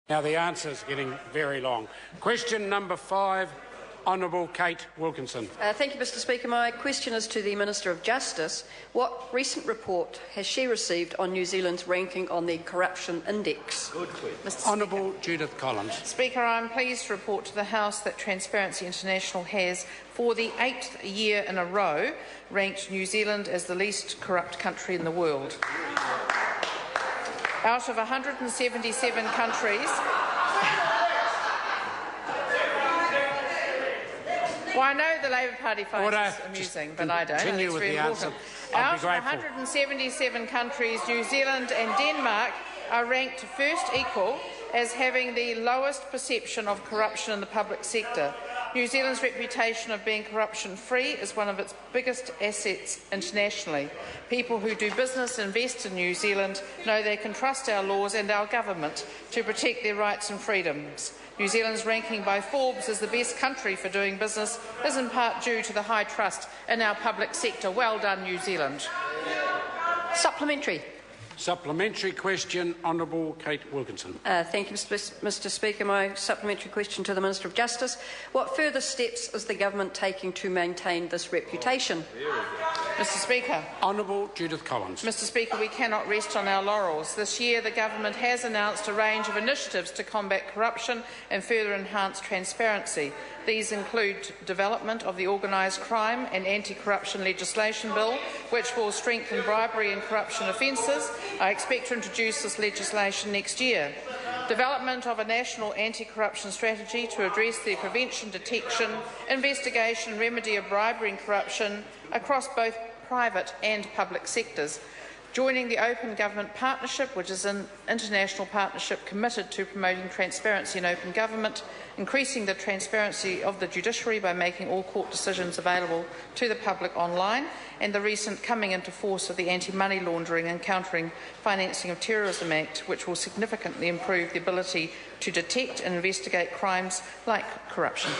Now the answer is getting very long. Question number 5, Honourable Kate Wilkinson. Thank you, Mr Speaker. My question is to the Minister of Justice. What recent report has she received on New Zealand's ranking on the Corruption Index? Honourable Judith Collins. Speaker, I am pleased to report to the House that Transparency International has, for the 8th year in a row, ranked New Zealand as the least corrupt country in the world. Out of 177 countries, well, I know the Labour Party finds this amusing, but I don't. Continue with the answer. Out of 177 countries, New Zealand and Denmark are ranked first equal as having the lowest perception of corruption in the public sector. New Zealand's reputation of being corruption-free is one of its biggest assets internationally. People who do business and invest in New Zealand know they can trust our laws and our government to protect their rights and freedoms. New Zealand's ranking by Forbes as the best country for doing business is in part due to the high trust in our public sector. Well done, New Zealand. Supplementary. Supplementary question, Honourable Kate Wilkinson. Thank you, Mr Speaker. My supplementary question to the Minister of Justice. What further steps is the government taking to maintain this reputation? Mr Speaker. Honourable Judith Collins. Mr Speaker, we cannot rest on our laurels. This year the government has announced a range of initiatives to combat corruption and further enhance transparency. These include development of the Organised Crime and Anti-Corruption Legislation Bill, which will strengthen bribery and corruption offences. I expect to introduce this legislation next year. Development of a national anti-corruption strategy to address the prevention, detection, investigation and remedy of bribery and corruption across both private and public sectors. Joining the Open Government Partnership, which is an international partnership committed to promoting transparency in open government, increasing the transparency of the judiciary by making all court decisions available to the public online, and the recent coming into force of the Anti-Money Laundering and Countering Financing of Terrorism Act, which will significantly improve the ability to detect and investigate crimes like corruption.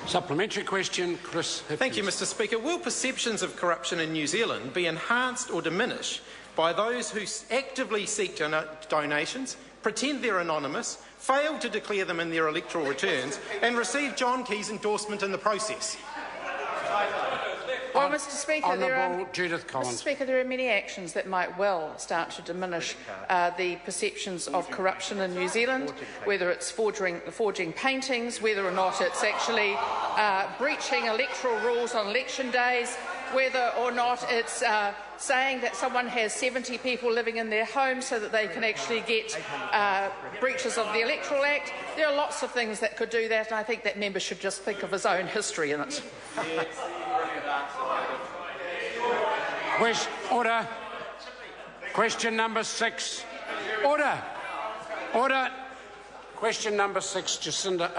Supplementary question, Chris Hipkins. Thank you, Mr Speaker. Will perceptions of corruption in New Zealand be enhanced or diminished by those who actively seek donations, pretend they're anonymous, fail to declare them in their electoral returns and receive John Key's endorsement in the process? Well, Mr Speaker, there are many actions that might well start to diminish the perceptions of corruption in New Zealand, whether it's forging paintings, whether or not it's actually breaching electoral rules on election days, whether or not it's saying that someone has 70 people living in their home so that they can actually get breaches of the Electoral Act. There are lots of things that could do that, and I think that member should just think of his own history in it. Order. Question number 6. Order. Question number 6, Jacinda.